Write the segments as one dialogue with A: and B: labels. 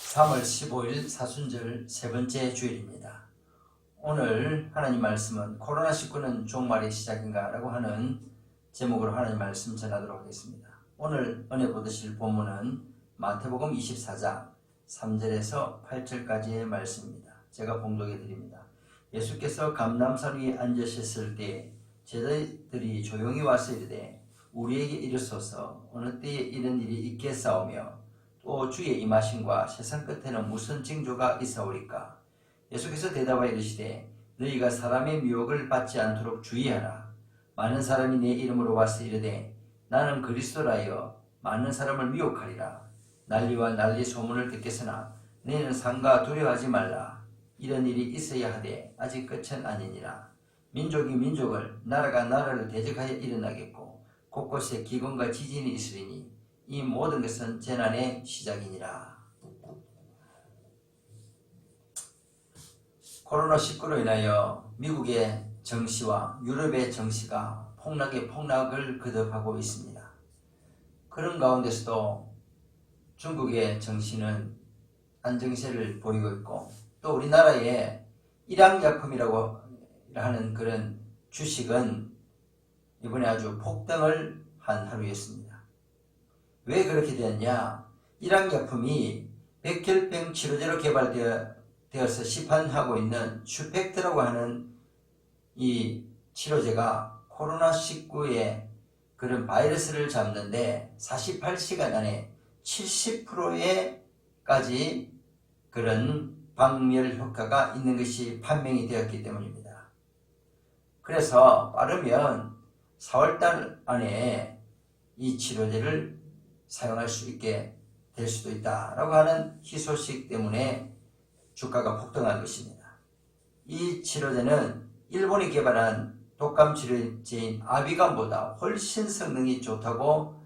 A: 3월 15일 사순절 세 번째 주일입니다. 오늘 하나님 말씀은 코로나19는 종말의 시작인가 라고 하는 제목으로 하나님 말씀 전하도록 하겠습니다. 오늘 은혜 받으실 본문은 마태복음 24장 3절에서 8절까지의 말씀입니다. 제가 봉독해 드립니다. 예수께서 감람산 위에 앉으셨을 때 제자들이 조용히 와서 이르되 우리에게 이르소서 어느 때에 이런 일이 있겠사오며 또 주의 임하심과 세상 끝에는 무슨 징조가 있사오리까? 예수께서 대답하여 이르시되 너희가 사람의 미혹을 받지 않도록 주의하라. 많은 사람이 내 이름으로 와서 이르되 나는 그리스도라여 많은 사람을 미혹하리라. 난리와 난리 소문을 듣겠으나 너희는 상가 두려워하지 말라. 이런 일이 있어야 하되 아직 끝은 아니니라. 민족이 민족을 나라가 나라를 대적하여 일어나겠고 곳곳에 기근과 지진이 있으리니 이 모든 것은 재난의 시작이니라. 코로나19로 인하여 미국의 정시와 유럽의 정시가 폭락을 거듭하고 있습니다. 그런 가운데서도 중국의 정시는 안정세를 보이고 있고 또 우리나라의 일양약품이라고 하는 그런 주식은 이번에 아주 폭등을 한 하루였습니다. 왜 그렇게 되었냐? 일양약품이 백혈병 치료제로 개발되어서 시판하고 있는 슈펙트라고 하는 이 치료제가 코로나19의 그런 바이러스를 잡는데 48시간 안에 70%까지 그런 박멸 효과가 있는 것이 판명이 되었기 때문입니다. 그래서 빠르면 4월달 안에 이 치료제를 사용할 수 있게 될 수도 있다라고 하는 희소식 때문에 주가가 폭등한 것입니다. 이 치료제는 일본이 개발한 독감 치료제인 아비간보다 훨씬 성능이 좋다고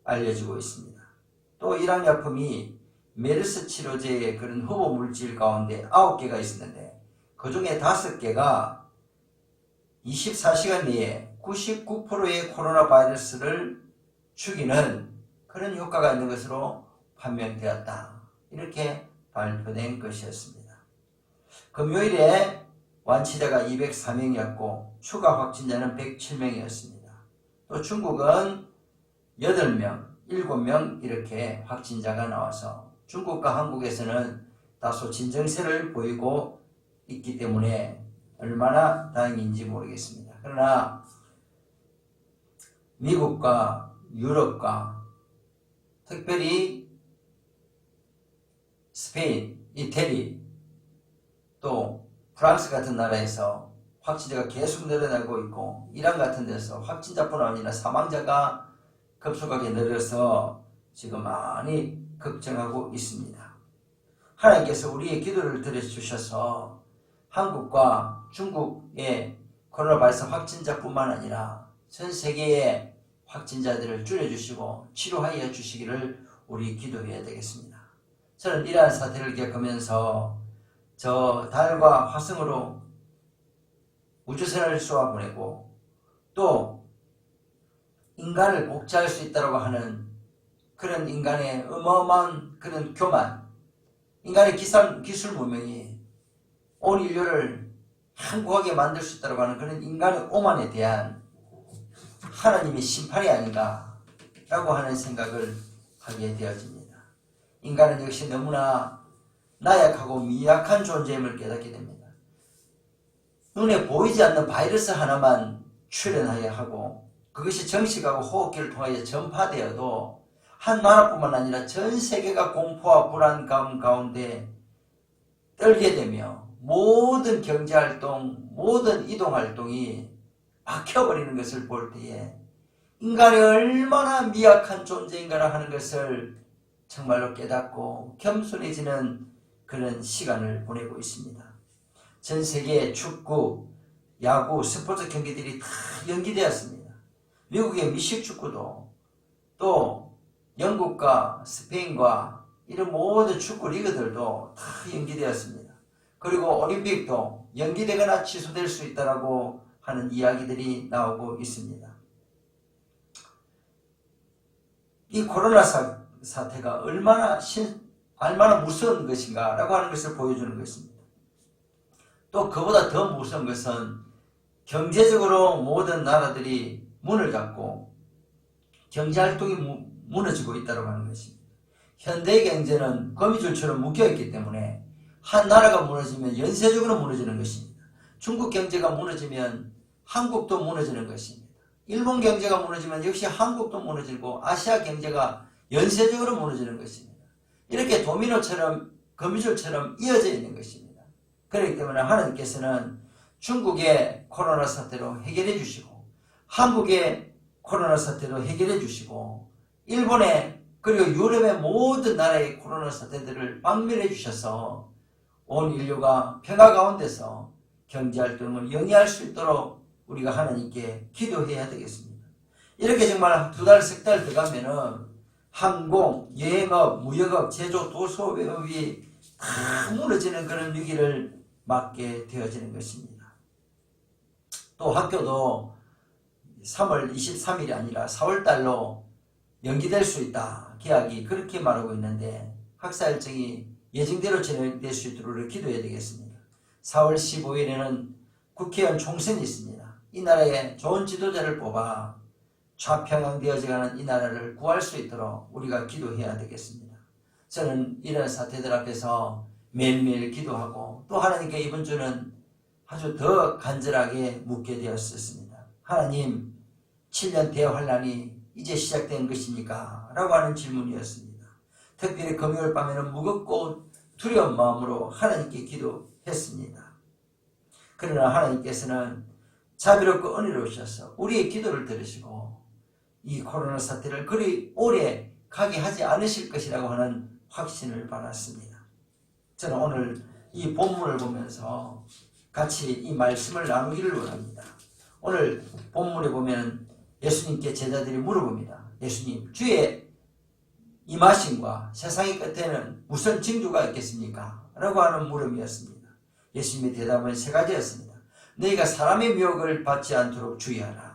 A: 알려지고 있습니다. 또 일양약품이 메르스 치료제의 그런 후보 물질 가운데 9개가 있었는데 그 중에 5개가 24시간 내에 99%의 코로나 바이러스를 죽이는 그런 효과가 있는 것으로 판명되었다. 이렇게 발표된 것이었습니다. 금요일에 완치자가 204명이었고 추가 확진자는 107명이었습니다. 또 중국은 8명, 7명 이렇게 확진자가 나와서 중국과 한국에서는 다소 진정세를 보이고 있기 때문에 얼마나 다행인지 모르겠습니다. 그러나 미국과 유럽과 특별히 스페인, 이태리, 또 프랑스 같은 나라에서 확진자가 계속 늘어나고 있고 이란 같은 데서 확진자뿐 아니라 사망자가 급속하게 늘어서 지금 많이 걱정하고 있습니다. 하나님께서 우리의 기도를 들어주셔서 한국과 중국의 코로나 바이러스 확진자뿐만 아니라 전 세계의 확진자들을 줄여주시고 치료하여 주시기를 우리 기도해야 되겠습니다. 저는 이러한 사태를 겪으면서 저 달과 화성으로 우주선을 쏘아보내고 또 인간을 복제할 수 있다고 하는 그런 인간의 어마어마한 그런 교만, 인간의 기술 문명이 온 인류를 한국하게 만들 수 있다고 하는 그런 인간의 오만에 대한 하나님의 심판이 아닌가 라고 하는 생각을 하게 되어집니다. 인간은 역시 너무나 나약하고 미약한 존재임을 깨닫게 됩니다. 눈에 보이지 않는 바이러스 하나만 출현하여 하고 그것이 정식하고 호흡기를 통하여 전파되어도 한 나라뿐만 아니라 전 세계가 공포와 불안감 가운데 떨게 되며 모든 경제활동, 모든 이동활동이 막혀버리는 것을 볼 때에 인간이 얼마나 미약한 존재인가 하는 것을 정말로 깨닫고 겸손해지는 그런 시간을 보내고 있습니다. 전 세계의 축구, 야구, 스포츠 경기들이 다 연기되었습니다. 미국의 미식축구도 또 영국과 스페인과 이런 모든 축구 리그들도 다 연기되었습니다. 그리고 올림픽도 연기되거나 취소될 수 있다고 하는 이야기들이 나오고 있습니다. 이 코로나 사태가 얼마나 얼마나 무서운 것인가 라고 하는 것을 보여주는 것입니다. 또 그보다 더 무서운 것은 경제적으로 모든 나라들이 문을 닫고 경제활동이 무너지고 있다고 하는 것입니다. 현대의 경제는 거미줄처럼 묶여있기 때문에 한 나라가 무너지면 연쇄적으로 무너지는 것입니다. 중국 경제가 무너지면 한국도 무너지는 것입니다. 일본 경제가 무너지면 역시 한국도 무너지고 아시아 경제가 연쇄적으로 무너지는 것입니다. 이렇게 도미노처럼 거미줄처럼 이어져 있는 것입니다. 그렇기 때문에 하나님께서는 중국의 코로나 사태로 해결해 주시고 한국의 코로나 사태로 해결해 주시고 일본의 그리고 유럽의 모든 나라의 코로나 사태들을 박멸해 주셔서 온 인류가 평화 가운데서 경제활동을 영위할 수 있도록 우리가 하나님께 기도해야 되겠습니다. 이렇게 정말 두 달, 석 달 들어가면은 항공, 여행업, 무역업, 제조, 도소업이 다 무너지는 그런 위기를 맞게 되어지는 것입니다. 또 학교도 3월 23일이 아니라 4월달로 연기될 수 있다. 계약이 그렇게 말하고 있는데 학사 일정이 예정대로 진행될 수 있도록 기도해야 되겠습니다. 4월 15일에는 국회의원 총선이 있습니다. 이 나라에 좋은 지도자를 뽑아 좌평양되어져가는 이 나라를 구할 수 있도록 우리가 기도해야 되겠습니다. 저는 이런 사태들 앞에서 매일매일 기도하고 또 하나님께 이번 주는 아주 더 간절하게 묻게 되었습니다. 하나님, 7년 대환란이 이제 시작된 것입니까? 라고 하는 질문이었습니다. 특별히 금요일 밤에는 무겁고 두려운 마음으로 하나님께 기도했습니다. 그러나 하나님께서는 자비롭고 은혜로우셔서 우리의 기도를 들으시고 이 코로나 사태를 그리 오래 가게 하지 않으실 것이라고 하는 확신을 받았습니다. 저는 오늘 이 본문을 보면서 같이 이 말씀을 나누기를 원합니다. 오늘 본문에 보면 예수님께 제자들이 물어봅니다. 예수님, 주의 임하심과 세상의 끝에는 무슨 징조가 있겠습니까? 라고 하는 물음이었습니다. 예수님의 대답은 세 가지였습니다. 너희가 사람의 미혹을 받지 않도록 주의하라.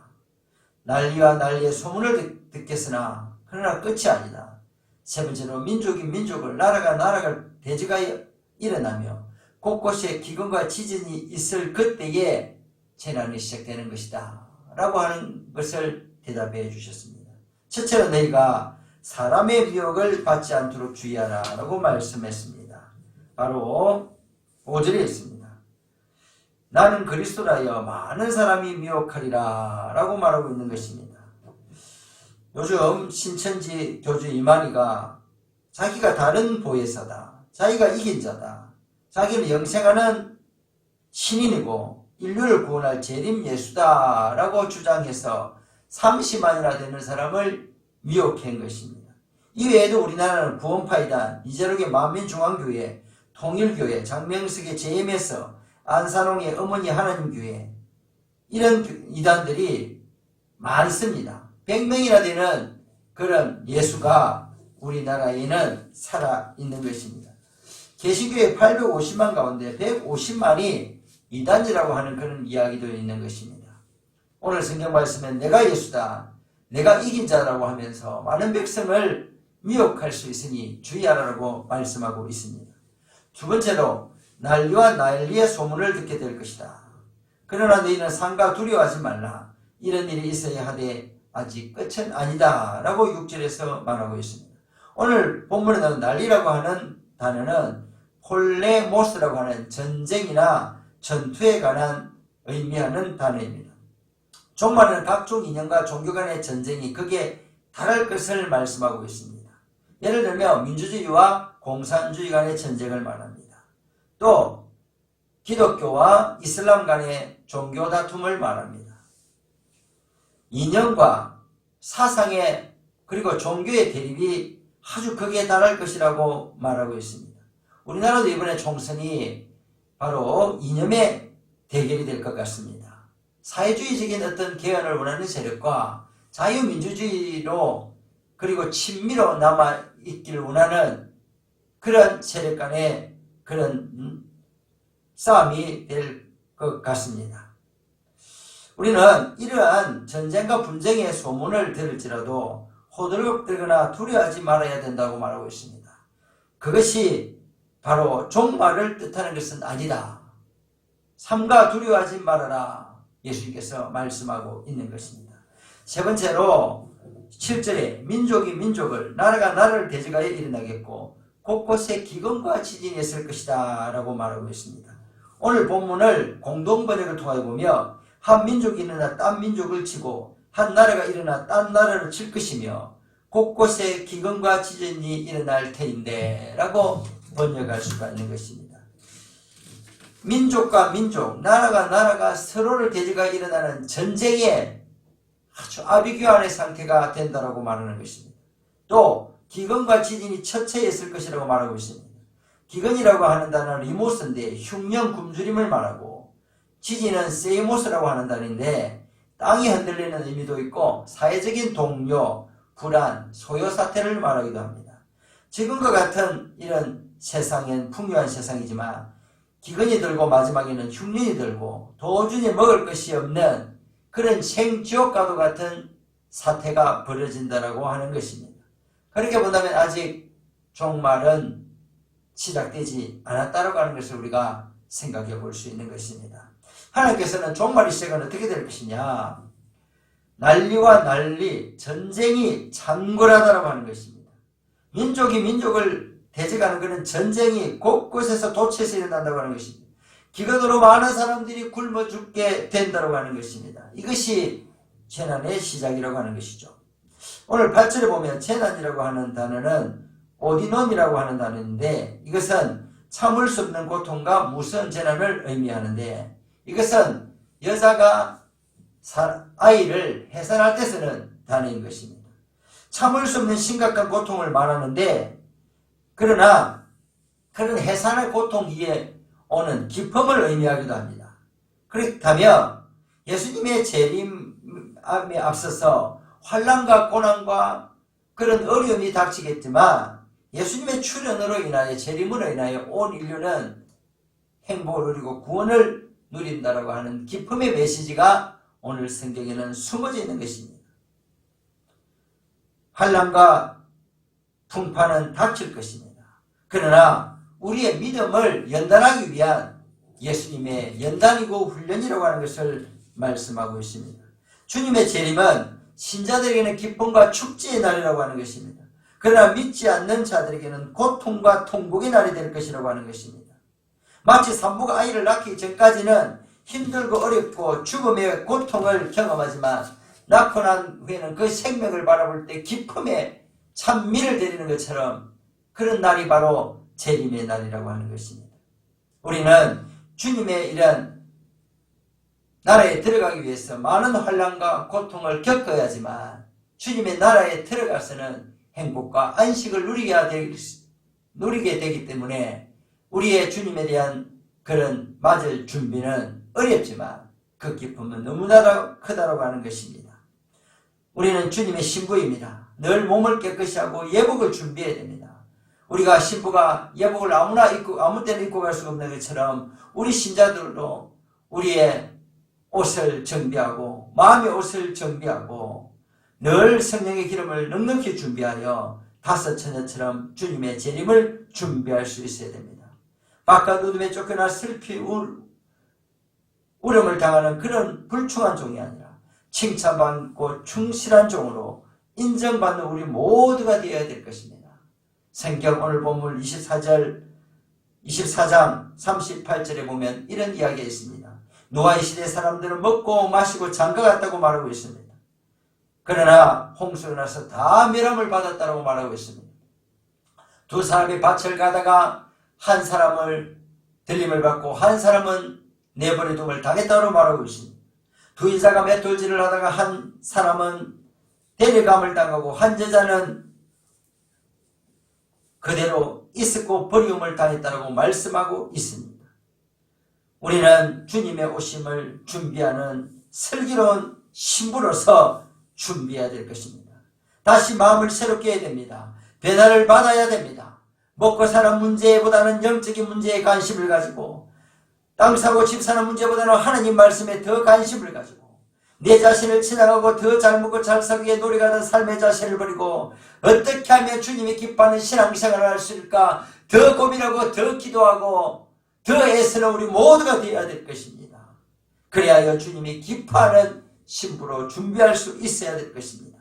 A: 난리와 난리의 소문을 듣겠으나 그러나 끝이 아니다. 세 번째로 민족이 민족을, 나라가 나라를 대적하여 일어나며 곳곳에 기근과 지진이 있을 그때에 재난이 시작되는 것이다. 라고 하는 것을 대답해 주셨습니다. 첫째로 너희가 사람의 미혹을 받지 않도록 주의하라 라고 말씀했습니다. 바로 5절에 있습니다. 나는 그리스도라여 많은 사람이 미혹하리라 라고 말하고 있는 것입니다. 요즘 신천지 교주 이만희가 자기가 다른 보혜사다, 자기가 이긴 자다, 자기는 영생하는 신인이고 인류를 구원할 재림 예수다 라고 주장해서 30만이나 되는 사람을 미혹한 것입니다. 이외에도 우리나라는 구원파이단, 이재록의 만민중앙교회, 통일교회, 장명석의 JMS, 안산홍의 어머니 하나님교회, 이런 이단들이 많습니다. 100명이나 되는 그런 예수가 우리나라에는 살아있는 것입니다. 개신교회 850만 가운데 150만이 이단지라고 하는 그런 이야기도 있는 것입니다. 오늘 성경 말씀에 내가 예수다, 내가 이긴 자라고 하면서 많은 백성을 미혹할 수 있으니 주의하라고 말씀하고 있습니다. 두 번째로 난리와 난리의 소문을 듣게 될 것이다. 그러나 너희는 상가 두려워하지 말라. 이런 일이 있어야 하되 아직 끝은 아니다 라고 6절에서 말하고 있습니다. 오늘 본문에 나온 난리라고 하는 단어는 폴레모스라고 하는 전쟁이나 전투에 관한 의미하는 단어입니다. 종말은 각종 이념과 종교 간의 전쟁이 극에 달할 것을 말씀하고 있습니다. 예를 들면 민주주의와 공산주의 간의 전쟁을 말합니다. 또 기독교와 이슬람 간의 종교 다툼을 말합니다. 이념과 사상의 그리고 종교의 대립이 아주 극에 달할 것이라고 말하고 있습니다. 우리나라도 이번에 총선이 바로 이념의 대결이 될 것 같습니다. 사회주의적인 어떤 개헌을 원하는 세력과 자유민주주의로 그리고 친미로 남아있기를 원하는 그런 세력 간의 그런 싸움이 될 것 같습니다. 우리는 이러한 전쟁과 분쟁의 소문을 들을지라도 호들갑 들거나 두려워하지 말아야 된다고 말하고 있습니다. 그것이 바로 종말을 뜻하는 것은 아니다. 삼가 두려워하지 말아라. 예수님께서 말씀하고 있는 것입니다. 세 번째로 7절에 민족이 민족을, 나라가 나라를 대적하여 일어나겠고 곳곳에 기근과 지진이 있을 것이다 라고 말하고 있습니다. 오늘 본문을 공동번역을 통하여 보며 한 민족이 일어나 딴 민족을 치고 한 나라가 일어나 딴 나라를 칠 것이며 곳곳에 기근과 지진이 일어날 터인데 라고 번역할 수가 있는 것입니다. 민족과 민족, 나라가 나라가 서로를 대적하여 일어나는 전쟁에 아주 아비규환의 상태가 된다라고 말하는 것입니다. 또 기근과 지진이 처처에 있을 것이라고 말하고 있습니다. 기근이라고 하는 단어는 리모스인데 흉령 굶주림을 말하고, 지진은 세이모스라고 하는 단어인데 땅이 흔들리는 의미도 있고 사회적인 동요, 불안, 소요 사태를 말하기도 합니다. 지금과 같은 이런 세상은 풍요한 세상이지만 기근이 들고 마지막에는 흉년이 들고 도중에 먹을 것이 없는 그런 생지옥과도 같은 사태가 벌어진다라고 하는 것입니다. 그렇게 본다면 아직 종말은 시작되지 않았다라고 하는 것을 우리가 생각해 볼 수 있는 것입니다. 하나님께서는 종말의 시작은 어떻게 될 것이냐? 난리와 난리, 전쟁이 장굴하다라고 하는 것입니다. 민족이 민족을 대적하는 그런 전쟁이 곳곳에서 도처에서 일어난다고 하는 것입니다. 기근으로 많은 사람들이 굶어 죽게 된다고 하는 것입니다. 이것이 재난의 시작이라고 하는 것이죠. 오늘 8절에 보면 재난이라고 하는 단어는 오디논이라고 하는 단어인데 이것은 참을 수 없는 고통과 무서운 재난을 의미하는데, 이것은 여자가 아이를 해산할 때 쓰는 단어인 것입니다. 참을 수 없는 심각한 고통을 말하는데, 그러나 그런 해산의 고통 위에 오는 기쁨을 의미하기도 합니다. 그렇다면 예수님의 재림에 앞서서 환난과 고난과 그런 어려움이 닥치겠지만 예수님의 출현으로 인하여, 재림으로 인하여 온 인류는 행복을 누리고 구원을 누린다라고 하는 기쁨의 메시지가 오늘 성경에는 숨어져 있는 것입니다. 환난과 풍파는 닥칠 것입니다. 그러나 우리의 믿음을 연단하기 위한 예수님의 연단이고 훈련이라고 하는 것을 말씀하고 있습니다. 주님의 재림은 신자들에게는 기쁨과 축제의 날이라고 하는 것입니다. 그러나 믿지 않는 자들에게는 고통과 통곡의 날이 될 것이라고 하는 것입니다. 마치 산모가 아이를 낳기 전까지는 힘들고 어렵고 죽음의 고통을 경험하지만 낳고 난 후에는 그 생명을 바라볼 때 기쁨의 찬미를 드리는 것처럼 그런 날이 바로 재림의 날이라고 하는 것입니다. 우리는 주님의 이런 나라에 들어가기 위해서 많은 환난과 고통을 겪어야지만 주님의 나라에 들어가서는 행복과 안식을 누리게 되기 때문에 우리의 주님에 대한 그런 맞을 준비는 어렵지만 그 기쁨은 너무나 크다고 하는 것입니다. 우리는 주님의 신부입니다. 늘 몸을 깨끗이 하고 예복을 준비해야 됩니다. 우리가 신부가 예복을 아무나 입고 아무 때나 입고 갈 수가 없는 것처럼 우리 신자들도 우리의 옷을 정비하고 마음의 옷을 정비하고 늘 성령의 기름을 넉넉히 준비하여 다섯 처녀처럼 주님의 재림을 준비할 수 있어야 됩니다. 바깥 어둠에 쫓겨나 슬피 우름을 당하는 그런 불충한 종이 아니라 칭찬받고 충실한 종으로 인정받는 우리 모두가 되어야 될 것입니다. 성경 오늘 본문 24장 38절에 보면 이런 이야기가 있습니다. 노아의 시대 사람들은 먹고 마시고 장가갔다고 말하고 있습니다. 그러나 홍수로 나서 다 멸함을 받았다고 말하고 있습니다. 두 사람이 밭을 가다가 한 사람을 들림을 받고 한 사람은 내버려둠을 당했다고 말하고 있습니다. 두 인자가 맷돌질을 하다가 한 사람은 데려감을 당하고 한 여자는 그대로 있었고 버리움을 당했다고 말씀하고 있습니다. 우리는 주님의 오심을 준비하는 슬기로운 신부로서 준비해야 될 것입니다. 다시 마음을 새롭게 해야 됩니다. 변화를 받아야 됩니다. 먹고 사는 문제보다는 영적인 문제에 관심을 가지고 땅 사고 집 사는 문제보다는 하나님 말씀에 더 관심을 가지고 내 자신을 지나가고 더 잘 먹고 잘 살기에 노력하던 삶의 자신을 버리고 어떻게 하면 주님이 기뻐하는 신앙생활을 할 수 있을까 더 고민하고 더 기도하고 더 애쓰는 우리 모두가 되어야 될 것입니다. 그래야 주님이 기뻐하는 신부로 준비할 수 있어야 될 것입니다.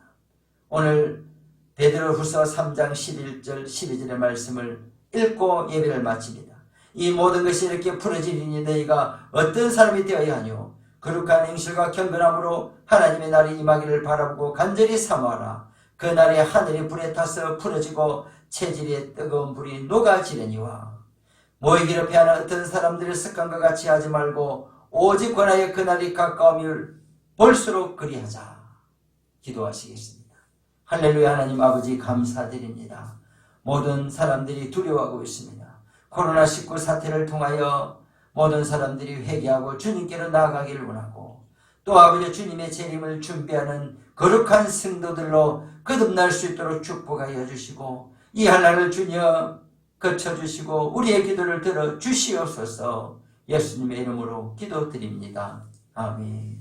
A: 오늘 베드로후서 3장 11절 12절의 말씀을 읽고 예배를 마칩니다. 이 모든 것이 이렇게 풀어지리니 너희가 어떤 사람이 되어야 하뇨. 거룩한 행실과 경건함으로 하나님의 날이 임하기를 바라보고 간절히 사모하라. 그 날에 하늘이 불에 타서 풀어지고 체질의 뜨거운 불이 녹아지려니와. 모이기를 피하는 어떤 사람들의 습관과 같이 하지 말고 오직 권하여 그 날이 가까움을 볼수록 그리하자. 기도하시겠습니다. 할렐루야. 하나님 아버지 감사드립니다. 모든 사람들이 두려워하고 있습니다. 코로나19 사태를 통하여 모든 사람들이 회개하고 주님께로 나아가기를 원하고 또 아버지 주님의 재림을 준비하는 거룩한 성도들로 거듭날 수 있도록 축복하여 주시고 이 한날을 주여 거쳐주시고 우리의 기도를 들어 주시옵소서. 예수님의 이름으로 기도드립니다. 아멘.